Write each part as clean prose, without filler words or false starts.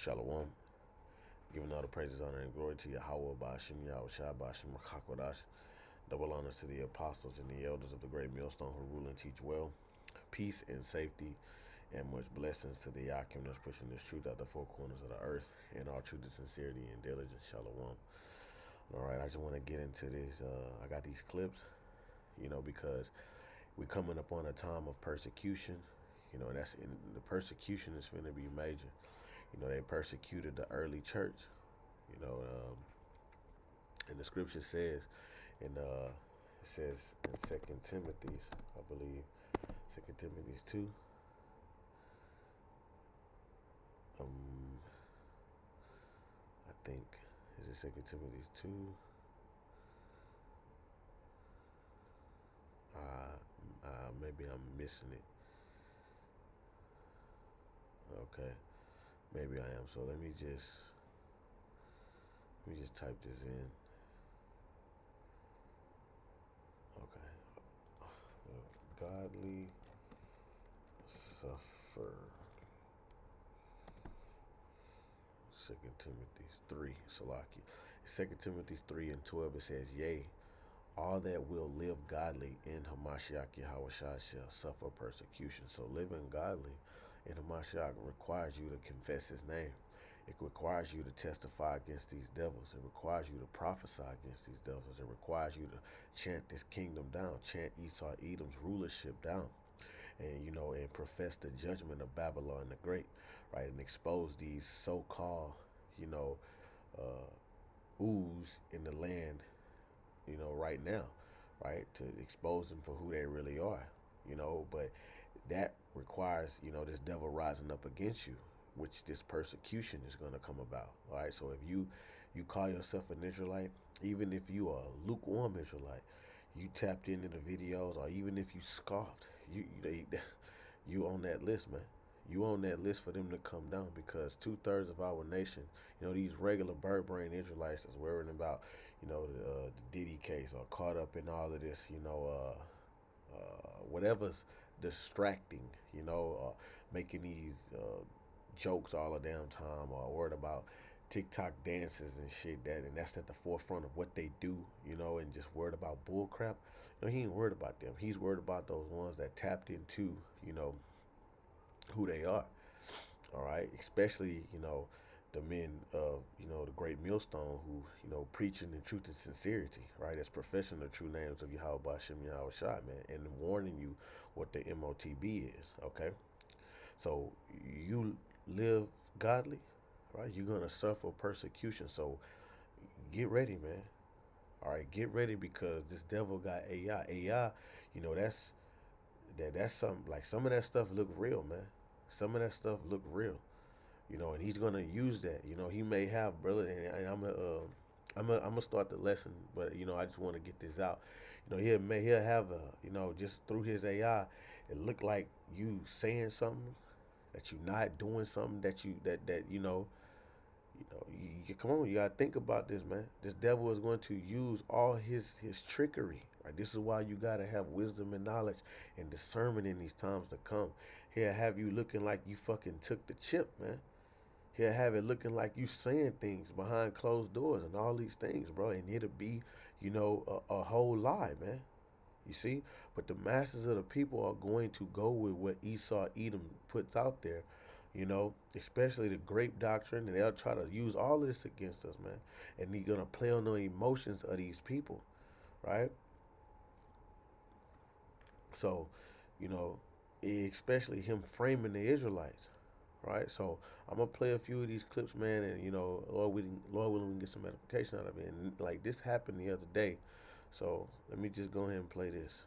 Shalom. Giving all the praises, honor, and glory to Yahweh, Ba'ashim Yahushua, Ba'ashim Rakakwadash. Double honors to the apostles and the elders of the great millstone who rule and teach well. Peace and safety and much blessings to the Yakim that's pushing this truth out the four corners of the earth in all truth and sincerity and diligence. Shalom. All right, I just want to get into this. I got these clips, because we're coming up on a time of persecution. And the persecution is going to be major. They persecuted the early church. And the scripture says, it says in 2 Timothy's, I believe, 2 Timothy's 2. I think, is it 2 Timothy's 2? Maybe I'm missing it. Okay, maybe I am. So let me just type this in. Okay, godly suffer. 2 Timothy's 3, Salaki. 2 Timothy's 3:12, it says, yea, all that will live godly in Hamashiach Yahushua shall suffer persecution. So living godly in Hamashiach requires you to confess his name. It requires you to testify against these devils. It requires you to prophesy against these devils. It requires you to chant this kingdom down, chant Esau Edom's rulership down. And, and profess the judgment of Babylon the Great, right? And expose these so-called, ooze in the land, right now, right? To expose them for who they really are, but that requires, this devil rising up against you, which this persecution is going to come about. All right. So if you call yourself an Israelite, even if you are a lukewarm Israelite, you tapped into the videos, or even if you scoffed, you on that list, man. You on that list for them to come down, because 2/3 of our nation, these regular bird brain Israelites that's worrying about, the Diddy case, or caught up in all of this, whatever's distracting, making these jokes all the damn time, or worried about TikTok dances and shit, and that's at the forefront of what they do, and just worried about bull crap. He ain't worried about them. He's worried about those ones that tapped into, who they are. All right. Especially, the men of, the great millstone who, preaching in truth and sincerity, right? That's professing the true names of Yahweh Ba'ashim Yahushua, man, and warning you what the MOTB is. Okay. So you live godly, right? You're going to suffer persecution. So get ready, man. All right. Get ready, because this devil got AI. AI, that's something, like, some of that stuff look real, man. Some of that stuff look real, and he's going to use that. He may have, brother, and I'm gonna start the lesson, but I just want to get this out. He'll have just through his AI, it look like you saying something that you're not doing, something that you come on, you gotta think about this, man. This devil is going to use all his trickery, right? This is why you gotta have wisdom and knowledge and discernment in these times to come. He'll have you looking like you fucking took the chip, man. He'll have it looking like you saying things behind closed doors and all these things, bro. And it'll be, a whole lie, man. You see? But the masses of the people are going to go with what Esau Edom puts out there, especially the grape doctrine. And they'll try to use all of this against us, man. And they're going to play on the emotions of these people, right? So, especially him framing the Israelites. Right, so I'm gonna play a few of these clips, man, and Lord willing, we can get some edification out of it. And like, this happened the other day, so let me just go ahead and play this.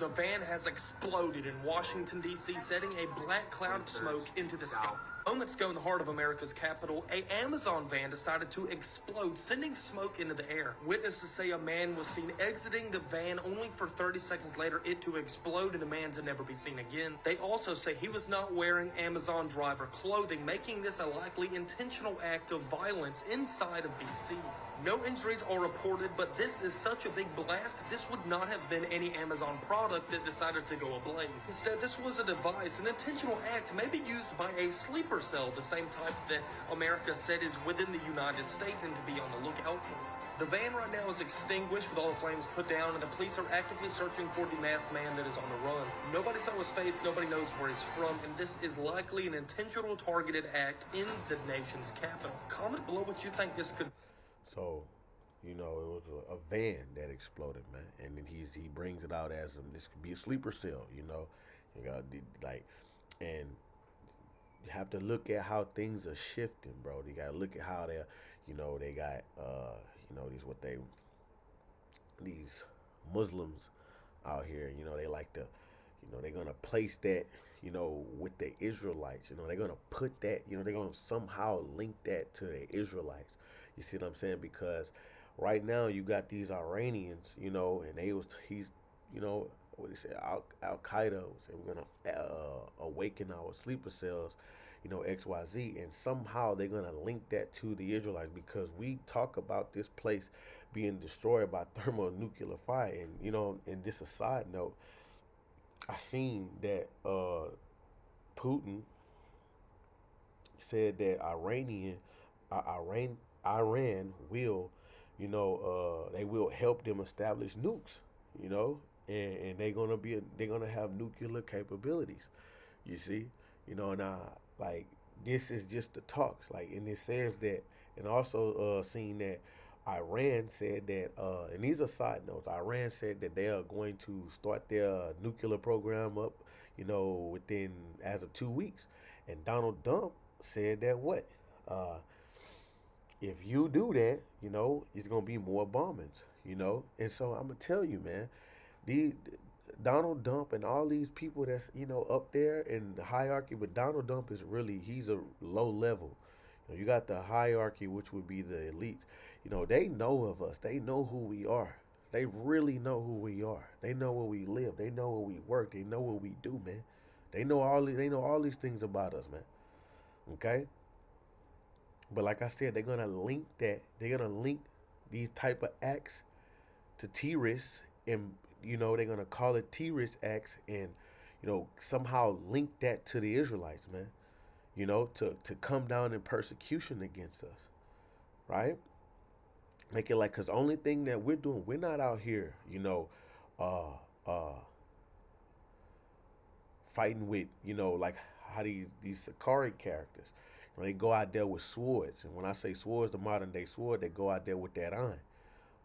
A van has exploded in Washington, D.C., setting a black cloud of smoke into the sky. Moments ago in the heart of America's capital, an Amazon van decided to explode, sending smoke into the air. Witnesses say a man was seen exiting the van, only for 30 seconds later it to explode and the man to never be seen again. They also say he was not wearing Amazon driver clothing, making this a likely intentional act of violence inside of D.C. No injuries are reported, but this is such a big blast, this would not have been any Amazon product that decided to go ablaze. Instead, this was a device, an intentional act, maybe used by a sleeper cell, the same type that America said is within the United States and to be on the lookout for. The van right now is extinguished with all the flames put down, and the police are actively searching for the masked man that is on the run. Nobody saw his face, nobody knows where he's from, and this is likely an intentional targeted act in the nation's capital. Comment below what you think this could. So, you know, it was a van that exploded, man, and then he brings it out as this could be a sleeper cell, you know, you got like, and you have to look at how things are shifting, bro. You got to look at how they're, you know, they got, these Muslims out here, you know, they like to, you know, they're gonna place that, you know, with the Israelites, you know, they're gonna put that, you know, they're gonna somehow link that to the Israelites. You see what I'm saying? Because right now you got these Iranians, you know, and he's, you know, what he said, Al Qaeda said we're gonna awaken our sleeper cells, you know, XYZ, and somehow they're gonna link that to the Israelites because we talk about this place being destroyed by thermonuclear fire, and you know, and just a side note, I seen that Putin said that Iran will, you know, they will help them establish nukes, you know, and they're gonna have nuclear capabilities. You see, you know, and like this is just the talks, like, and it says that, and also seeing that Iran said that, and these are side notes. Iran said that they are going to start their nuclear program up, you know, within as of 2 weeks, and Donald Trump said that what, if you do that, you know, it's gonna be more bombings, you know. And so I'm gonna tell you, man, the Donald Trump and all these people that's, you know, up there in the hierarchy, but Donald Trump is really, he's a low level. You know, you got the hierarchy, which would be the elites. You know, they know of us. They know who we are. They really know who we are. They know where we live. They know where we work. They know what we do, man. They know all these things about us, man. Okay? But like I said, they're gonna link that. They're gonna link these type of acts to terrorists, and you know they're gonna call it terrorist acts, and you know somehow link that to the Israelites, man. You know, to come down in persecution against us, right? Make it like, cause only thing that we're doing, we're not out here, you know, uh, uh, fighting with, you know, like how these Sakari characters. You know, they go out there with swords, and when I say swords, the modern day sword, they go out there with that iron,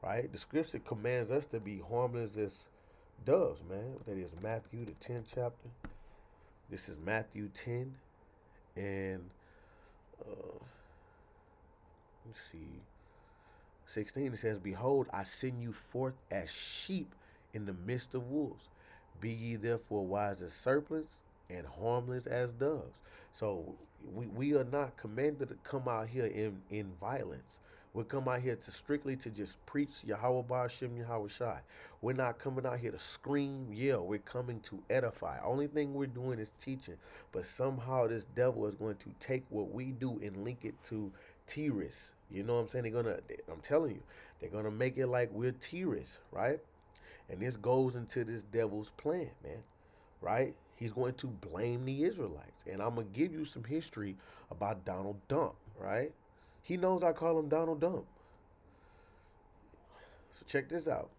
right? The scripture commands us to be harmless as doves, man. That is Matthew the 10th chapter. This is Matthew 10, and let's see, 16. It says, "Behold, I send you forth as sheep in the midst of wolves. Be ye therefore wise as serpents and harmless as doves." So we are not commanded to come out here in violence. We come out here to strictly to just preach Yahweh Ba'ashem Yahweh Shai. We're not coming out here to scream, yell. We're coming to edify. Only thing we're doing is teaching. But somehow this devil is going to take what we do and link it to terrorists. You know what I'm saying? I'm telling you, they're gonna make it like we're terrorists, right? And this goes into this devil's plan, man, right? He's going to blame the Israelites. And I'm going to give you some history about Donald Trump, right? He knows I call him Donald Trump. So check this out.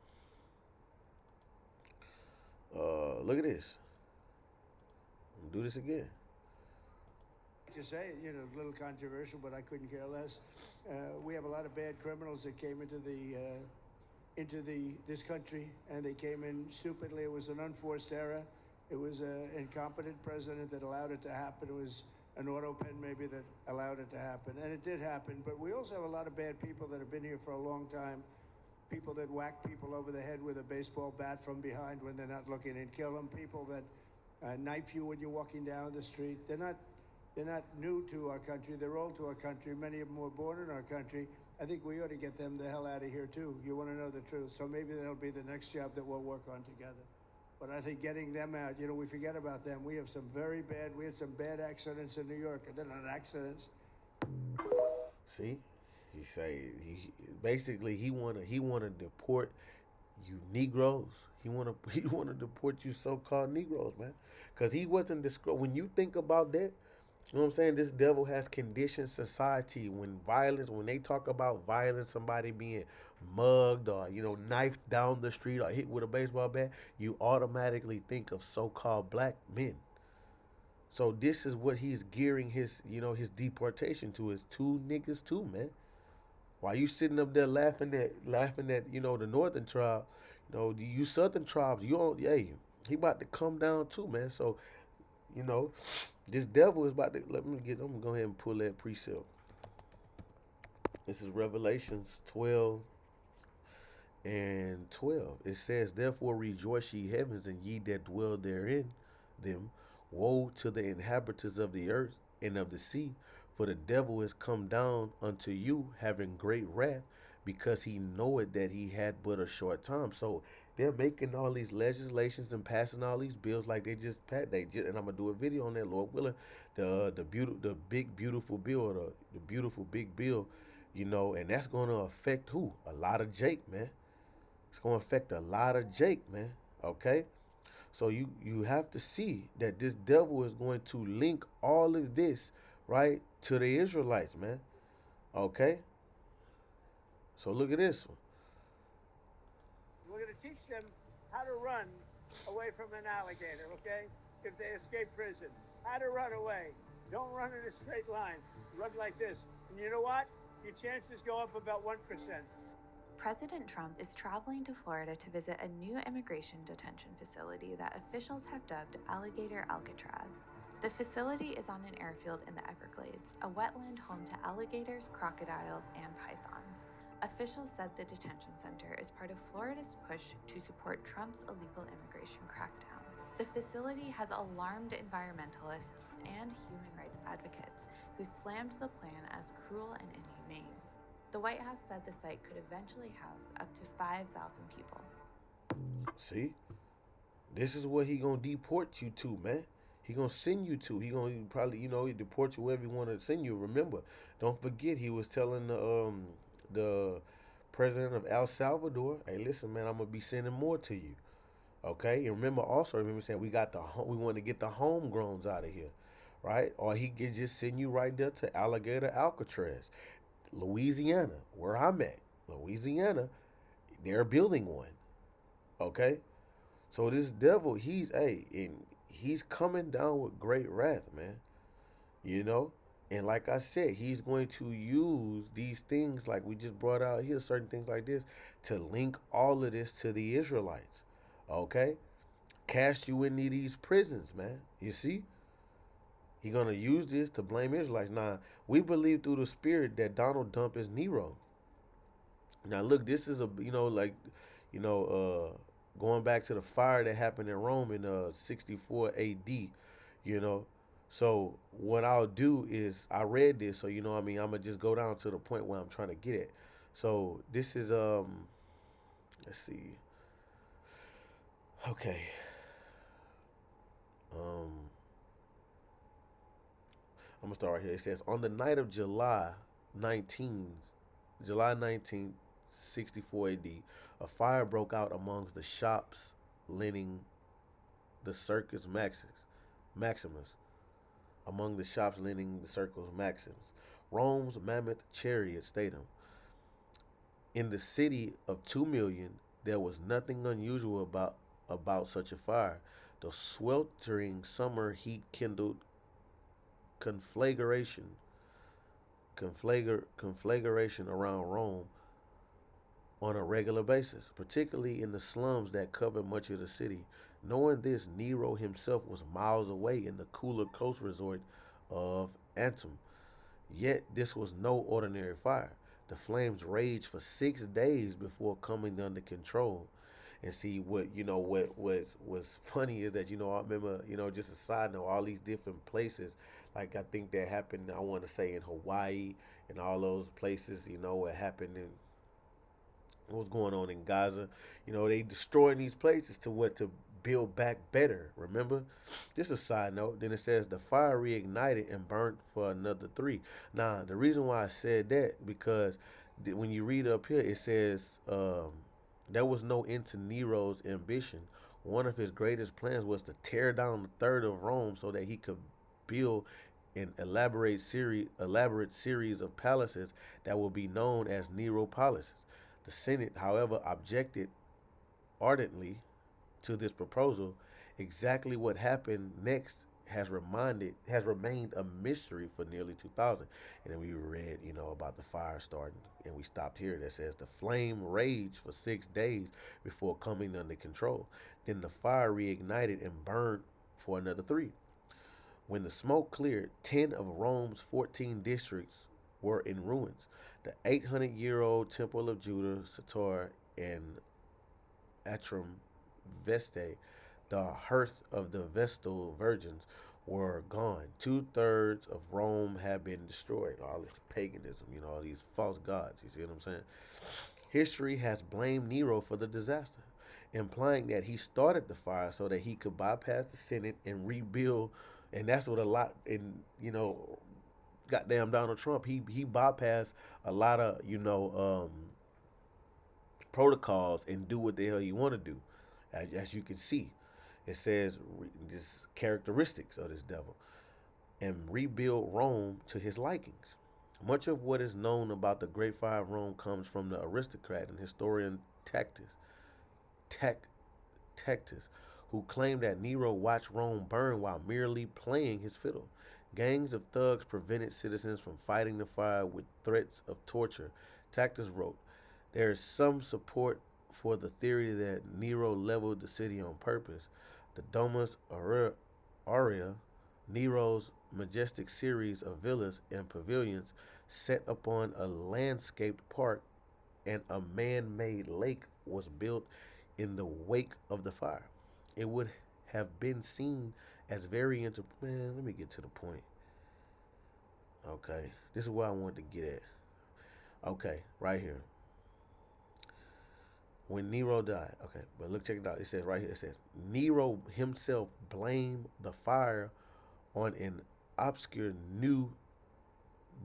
Look at this. Do this again. To say, you know, a little controversial, but I couldn't care less. We have a lot of bad criminals that came into this country, and they came in stupidly. It was an unforced error. It was an incompetent president that allowed it to happen. It was an auto pen maybe that allowed it to happen, and it did happen. But we also have a lot of bad people that have been here for a long time. People that whack people over the head with a baseball bat from behind when they're not looking and kill them. People that knife you when you're walking down the street. They're not new to our country. They're old to our country. Many of them were born in our country. I think we ought to get them the hell out of here, too. You want to know the truth. So maybe that'll be the next job that we'll work on together. But I think getting them out, you know, we forget about them. We had some bad accidents in New York. They're not accidents. See? He say he basically he wanna deport you Negroes. He wanna he wanna deport you so-called Negroes, man. Cause he wasn't when you think about that, you know what I'm saying? This devil has conditioned society when they talk about violence, somebody being mugged or, knifed down the street or hit with a baseball bat, you automatically think of so called black men. So this is what he's gearing his deportation to is two niggas too, man. While you sitting up there laughing at, the northern tribe, you southern tribes, you don't hey, he about to come down too, man. So, you know, this devil is about to I'm gonna go ahead and pull that precept. This is Revelations 12 and 12. It says, therefore rejoice ye heavens and ye that dwell therein them. Woe to the inhabitants of the earth and of the sea, for the devil is come down unto you having great wrath, because he knoweth that he had but a short time. So they're making all these legislations and passing all these bills like and I'm gonna do a video on that, Lord willing. The big beautiful bill, or the beautiful big bill, and that's gonna affect who? A lot of Jake, man. It's gonna affect a lot of Jake, man. Okay? So you have to see that this devil is going to link all of this, right, to the Israelites, man. Okay? So look at this one. We're going to teach them how to run away from an alligator, okay? If they escape prison, how to run away. Don't run in a straight line. Run like this. And you know what? Your chances go up about 1%. President Trump is traveling to Florida to visit a new immigration detention facility that officials have dubbed Alligator Alcatraz. The facility is on an airfield in the Everglades, a wetland home to alligators, crocodiles, and pythons. Officials said the detention center is part of Florida's push to support Trump's illegal immigration crackdown. The facility has alarmed environmentalists and human rights advocates who slammed the plan as cruel and inhumane. The White House said the site could eventually house up to 5,000 people. See? This is what he gonna deport you to, man. He gonna send you to. He gonna probably, deport you wherever he want to send you. Remember, don't forget he was telling the president of El Salvador, hey, listen, man, I'm gonna be sending more to you. Okay? And remember saying we want to get the homegrowns out of here, right? Or he could just send you right there to Alligator Alcatraz. Louisiana, where I'm at, Louisiana, they're building one. Okay? So this devil, he's coming down with great wrath, man. And like I said, he's going to use these things like we just brought out here, certain things like this, to link all of this to the Israelites. Okay? Cast you into these prisons, man. You see? He's going to use this to blame Israelites. Now, we believe through the Spirit that Donald Trump is Nero. Now, look, this is going back to the fire that happened in Rome in 64 AD, So what I'll do is, I read this, so, I'm going to just go down to the point where I'm trying to get at. So this is, let's see. Okay. I'm gonna start right here. It says, on the night of July 19th, 64 AD, a fire broke out amongst the shops lining the Circus Maximus. Among the shops lining the Circus Maximus, Rome's mammoth chariot stadium. In the city of 2 million, there was nothing unusual about such a fire. The sweltering summer heat kindled conflagration around Rome on a regular basis, particularly in the slums that covered much of the city. Knowing this, Nero himself was miles away in the cooler coast resort of Antium. Yet this was no ordinary fire. The flames raged for 6 days before coming under control. And see what was funny is that I remember just a side note, all these different places, like I think that happened, I want to say in Hawaii and all those places, what happened in what's going on in Gaza, they destroying these places to build back better. Remember? Just a side note. Then it says the fire reignited and burnt for another 3. Now, the reason why I said that, because when you read up here, it says there was no end to Nero's ambition. One of his greatest plans was to tear down a third of Rome so that he could build an elaborate series of palaces that will be known as Neropolises. The Senate, however, objected ardently to this proposal. Exactly what happened next has remained a mystery for nearly 2000. And then we read, about the fire starting, and we stopped here. That says the flame raged for 6 days before coming under control. Then the fire reignited and burned for another 3. When the smoke cleared, 10 of Rome's 14 districts were in ruins. The 800-year-old Temple of Judah, Sator, and Atrum Vestae, the hearth of the Vestal virgins, were gone. 2/3 of Rome had been destroyed. All this paganism, all these false gods. You see what I'm saying? History has blamed Nero for the disaster, implying that he started the fire so that he could bypass the Senate and rebuild. And that's what a lot, goddamn Donald Trump, he bypassed a lot of, protocols and do what the hell you want to do. As you can see, it says just characteristics of this devil, and rebuild Rome to his likings. Much of what is known about the Great Fire of Rome comes from the aristocrat and historian Tacitus, who claimed that Nero watched Rome burn while merely playing his fiddle. Gangs of thugs prevented citizens from fighting the fire with threats of torture. Tacitus wrote, there is some support for the theory that Nero leveled the city on purpose. The Domus Aurea, Nero's majestic series of villas and pavilions set upon a landscaped park and a man-made lake, was built in the wake of the fire. It would have been seen as very man, let me get to the point. Okay, this is what I wanted to get at. Okay, right here. When Nero died, okay, but look, check it out. It says right here, it says, Nero himself blamed the fire on an obscure new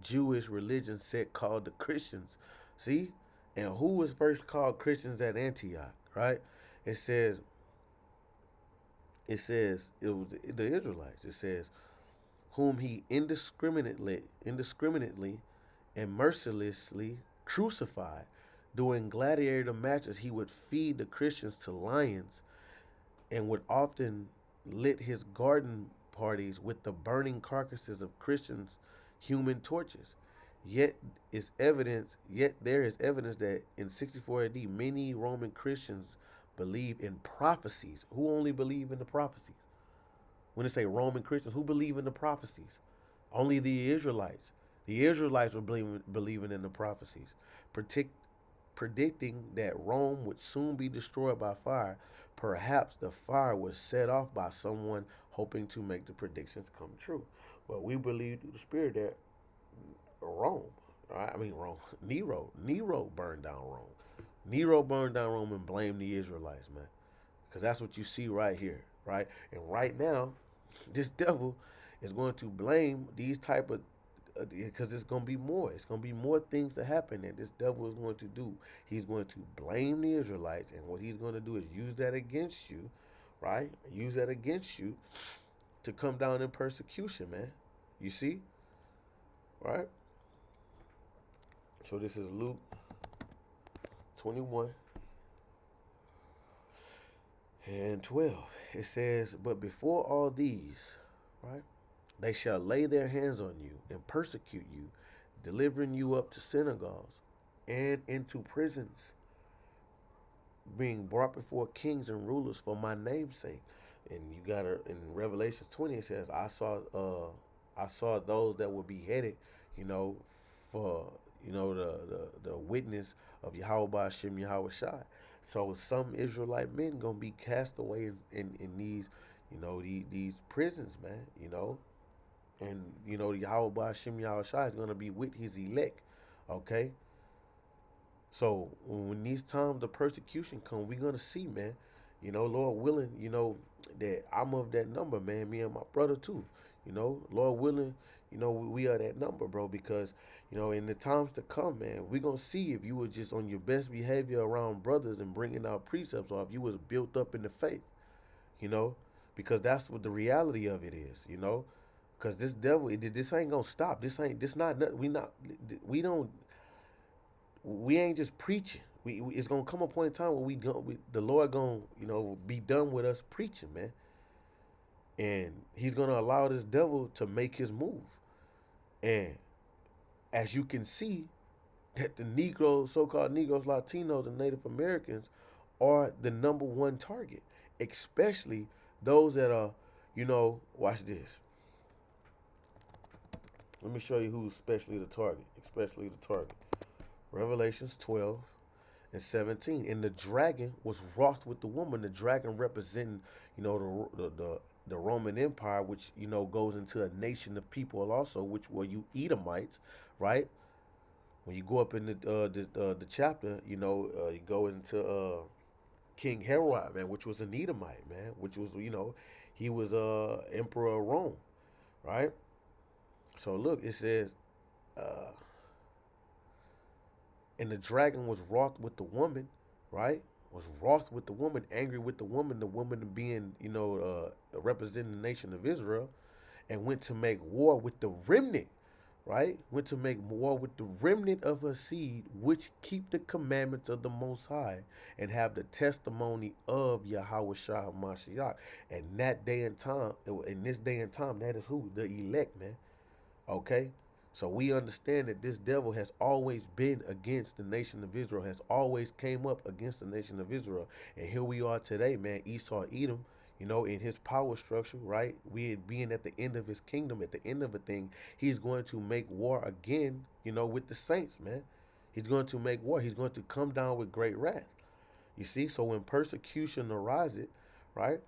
Jewish religion sect called the Christians. See? And who was first called Christians at Antioch, right? It says it was the Israelites. It says, whom he indiscriminately and mercilessly crucified. During gladiator matches, he would feed the Christians to lions and would often lit his garden parties with the burning carcasses of Christians' human torches. Yet there is evidence that in 64 AD, many Roman Christians believed in prophecies. Who only believe in the prophecies? When they say Roman Christians, who believe in the prophecies? Only the Israelites. The Israelites were believing in the prophecies, predicting that Rome would soon be destroyed by fire. Perhaps the fire was set off by someone hoping to make the predictions come true. But we believe through the Spirit that Nero burned down Rome. Nero burned down Rome and blamed the Israelites, man. Because that's what you see right here, right? And right now, this devil is going to blame these type of, because it's going to be more. It's going to be more things to happen that this devil is going to do. He's going to blame the Israelites, and what he's going to do is use that against you, right? Use that against you to come down in persecution, man. You see? Right? So this is Luke 21 and 12. It says, but before all these, right, they shall lay their hands on you and persecute you, delivering you up to synagogues and into prisons, being brought before kings and rulers for my name's sake. And you got in Revelation 20, it says, I saw those that were beheaded, for the witness of Yahweh Hashem Yahweh Shai. So some Israelite men gonna be cast away in these, these prisons, man, and Yahweh Hashem Yahweh Shai is gonna be with his elect, okay. So when these times of persecution come, we're gonna see, man, Lord willing, that I'm of that number, man. Me and my brother too. Lord willing, we are that number, bro. Because in the times to come, man, we gonna see if you were just on your best behavior around brothers and bringing out precepts, or if you was built up in the faith. You know, because that's what the reality of it is. Because this devil, this ain't gonna stop. This not. We don't. We ain't just preaching. It's gonna come a point in time where the Lord gonna be done with us preaching, man, and He's gonna allow this devil to make his move. And as you can see, that the Negroes, so-called Negroes, Latinos, and Native Americans are the number one target, especially those that are, watch this. Let me show you who's especially the target. Especially the target. Revelations 12 and 17. And the dragon was wroth with the woman. The dragon representing, the Roman Empire, which, goes into a nation of people also, which were you Edomites, right? When you go up in the chapter, you go into King Herod, man, which was an Edomite, man, which was, he was emperor of Rome, right? So look, it says, and the dragon was wroth with the woman, right? Was wroth with the woman, angry with the woman being, representing the nation of Israel, and went to make war with the remnant, right? Went to make war with the remnant of her seed, which keep the commandments of the Most High and have the testimony of Yahweh Shah HaMashiach. And that day and time, in this day and time, that is who? The elect, man. Okay? So we understand that this devil has always been against the nation of Israel, has always came up against the nation of Israel. And here we are today, man, Esau, Edom, in his power structure, right? We being at the end of his kingdom, at the end of a thing, he's going to make war again, with the saints, man. He's going to make war. He's going to come down with great wrath. You see? So when persecution arises, right,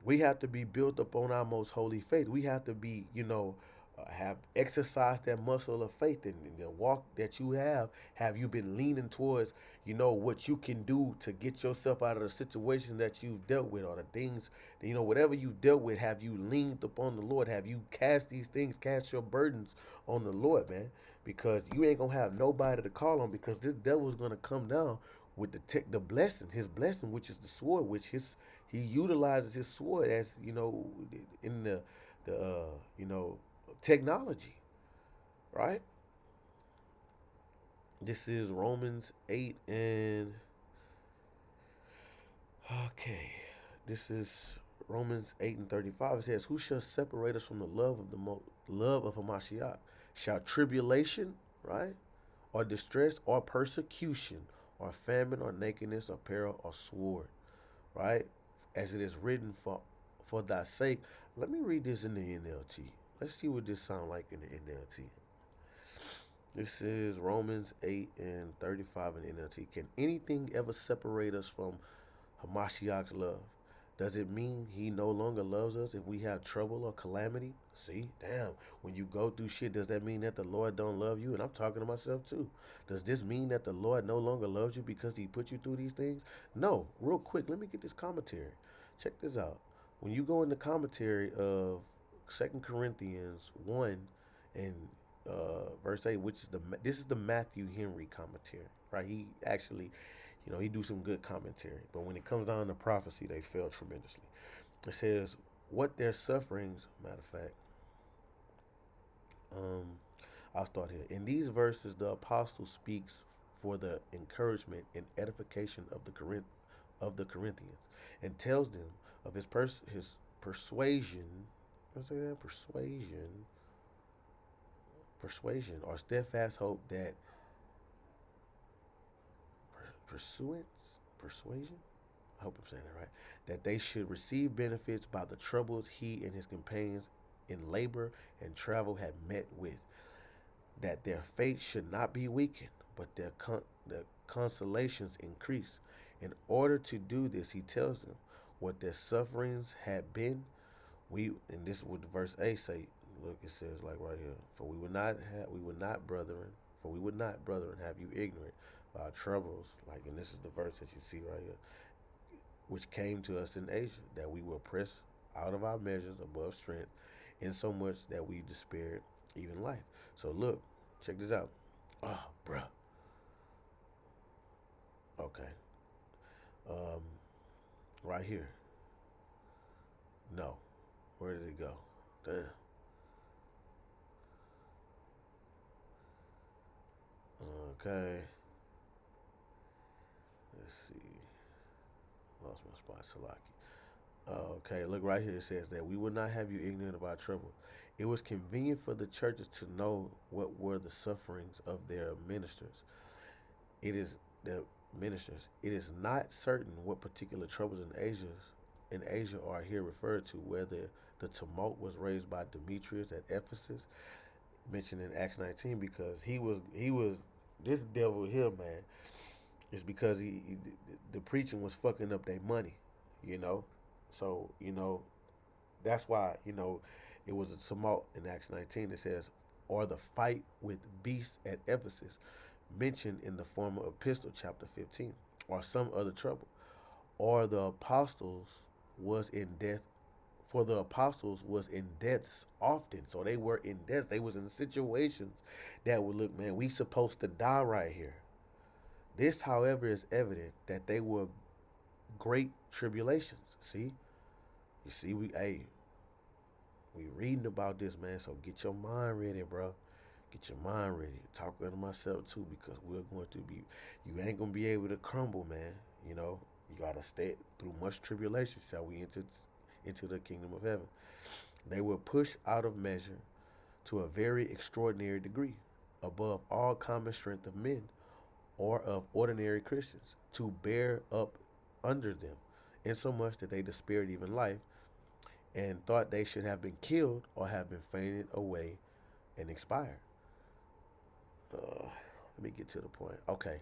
we have to be built up on our most holy faith. We have to be, have exercised that muscle of faith, and the walk that you have you been leaning towards, what you can do to get yourself out of the situation that you've dealt with, or the things, whatever you've dealt with, have you leaned upon the Lord? Have you cast your burdens on the Lord, man? Because you ain't gonna have nobody to call on, because this devil's gonna come down with the blessing, his blessing, which is the sword, which he utilizes his sword as, in the technology, right? This is Romans 8 and okay. This is Romans 8 and 35. It says, "Who shall separate us from the love of love of Hamashiach? Shall tribulation, right, or distress, or persecution, or famine, or nakedness, or peril, or sword, right? As it is written, for thy sake." Let me read this in the NLT. Let's see what this sound like in the NLT. This is Romans 8 and 35 in the NLT. "Can anything ever separate us from Hamashiach's love? Does it mean he no longer loves us if we have trouble or calamity?" See, damn, when you go through shit, does that mean that the Lord don't love you? And I'm talking to myself too. Does this mean that the Lord no longer loves you because he put you through these things? No. Real quick, let me get this commentary. Check this out. When you go in the commentary of 2 Corinthians 1 and verse 8, which is this is the Matthew Henry commentary, right? He actually, he do some good commentary, but when it comes down to prophecy, they fail tremendously. It says, what their sufferings, matter of fact, I'll start here. In these verses, the apostle speaks for the encouragement and edification of the Corinthians, and tells them of his persuasion. Let's say that persuasion or steadfast hope that persuasion. I hope I'm saying that right. That they should receive benefits by the troubles he and his companions in labor and travel had met with. That their faith should not be weakened, but their consolations increase. In order to do this, he tells them what their sufferings had been. And this is what verse 8 say. Look, it says like right here, for we would not, brethren, have you ignorant by our troubles. Like, and this is the verse that you see right here. which came to us in Asia, that we were pressed out of our measures above strength, in so much that we despaired even life. So look, check this out. Oh, bruh. Okay. Um, right here. No. Where did it go? Damn. Okay. Let's see. Lost my spot, Salaki. Okay, look right here. It says that we will not have you ignorant of our trouble. It was convenient for the churches to know what were the sufferings of their ministers. It is the ministers. It is not certain what particular troubles in Asia are here referred to, whether the tumult was raised by Demetrius at Ephesus, mentioned in Acts 19, because he was this devil here, man. It's because the preaching was fucking up their money, you know. So that's why it was a tumult in Acts 19. It says, or the fight with beasts at Ephesus, mentioned in the former epistle, chapter 15, or some other trouble, or the apostles was in death. For the apostles was in deaths often, so they were in death. They was in situations that would look, man, we supposed to die right here. This, however, is evident that they were great tribulations. See, you see, we reading about this, man. So get your mind ready, bro. Get your mind ready. Talking to myself too, because we're going to be. You ain't gonna be able to crumble, man. You gotta stay through much tribulation. Shall we into the kingdom of heaven? They were pushed out of measure to a very extraordinary degree, above all common strength of men or of ordinary Christians, to bear up under them, insomuch that they despaired even life, and thought they should have been killed or have been fainted away and expired. Let me get to the point. Okay.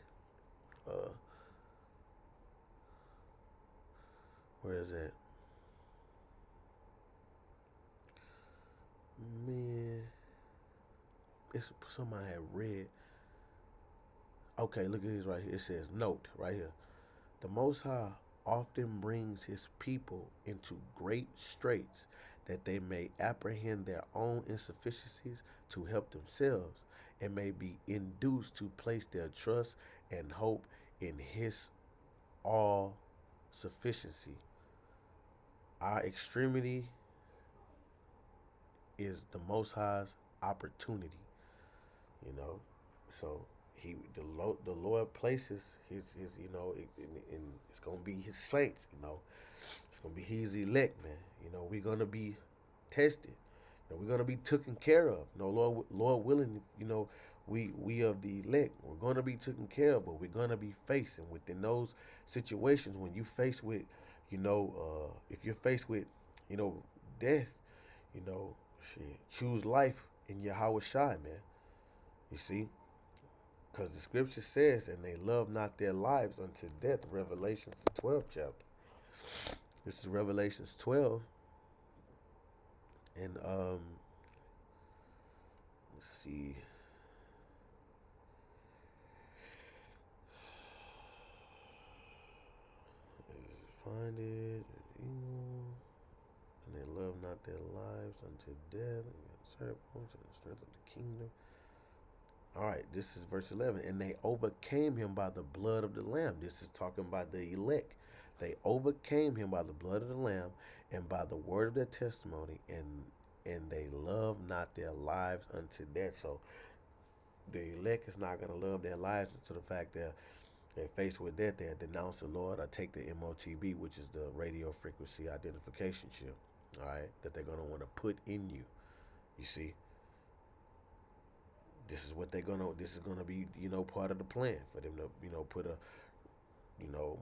Where is it? Man, it's something I had read. Okay, look at this right here. It says, note right here. The Most High often brings his people into great straits, that they may apprehend their own insufficiencies to help themselves, and may be induced to place their trust and hope in his all sufficiency. Our extremity is the Most High's opportunity, So the Lord places his it's gonna be his saints, It's gonna be his elect, man. We're gonna be tested. We're gonna be taken care of. Lord willing, we of the elect. We're gonna be taken care of, but we're gonna be facing within those situations when you face with, if you're faced with, death, shit, choose life in Yahweh Shai, man. You see? Because the scripture says, and they love not their lives unto death. Revelations, the 12th chapter. This is Revelations 12. And, let's see. Find it. And they love not their lives unto death. And the strength of the kingdom. All right, this is verse 11. And they overcame him by the blood of the Lamb. This is talking about the elect. They overcame him by the blood of the Lamb and by the word of their testimony, and they love not their lives unto death. So the elect is not going to love their lives until the fact that they're faced with death. They denounce the Lord or take the MOTB, which is the radio frequency identification chip, all right, that they're going to want to put in you. You see? This is gonna be, part of the plan for them to, put a,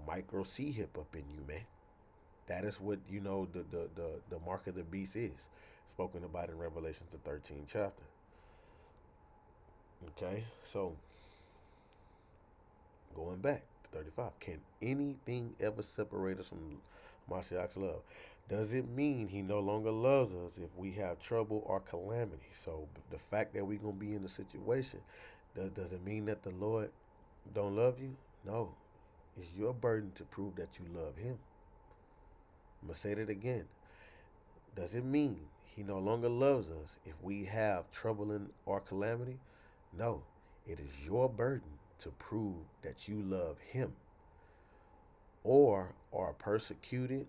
micro C hip up in you, man. That is what, the mark of the beast is, spoken about in Revelations, the 13th chapter. Okay, so going back to 35, can anything ever separate us from Mashiach's love? Does it mean he no longer loves us if we have trouble or calamity? So the fact that we're going to be in a situation, does it mean that the Lord don't love you? No. It's your burden to prove that you love him. I'm going to say that again. Does it mean he no longer loves us if we have trouble or calamity? No. It is your burden to prove that you love him, or are persecuted,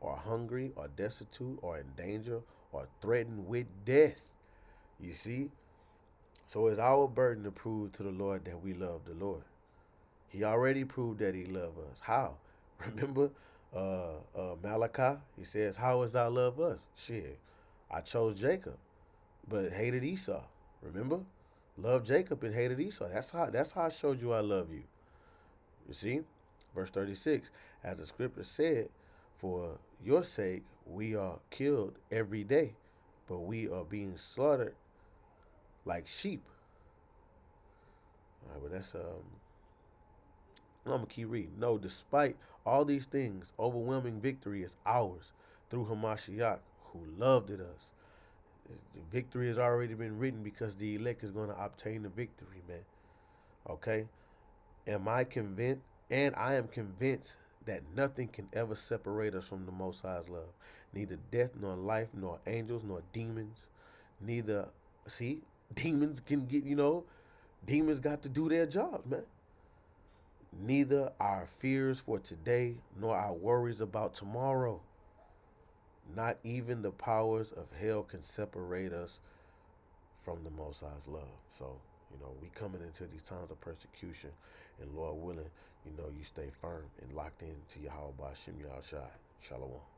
or hungry, or destitute, or in danger, or threatened with death. You see? So it's our burden to prove to the Lord that we love the Lord. He already proved that he loved us. How? Remember Malachi? He says, how is thou love us? Shit, I chose Jacob, but hated Esau. Remember? Loved Jacob and hated Esau. That's how I showed you I love you. You see? Verse 36, as the scripture said, for your sake we are killed every day, but we are being slaughtered like sheep. All right, but that's I'm gonna keep reading. No, despite all these things, overwhelming victory is ours through Hamashiach, who loved us. The victory has already been written because the elect is going to obtain the victory, man. Okay? I am convinced that nothing can ever separate us from the Most High's love. Neither death, nor life, nor angels, nor demons. Demons can get, demons got to do their job, man. Neither our fears for today, nor our worries about tomorrow. Not even the powers of hell can separate us from the Most High's love. So, we coming into these times of persecution, and Lord willing, you stay firm and locked into Yahweh Ba'Shem Yahushai. Shalom.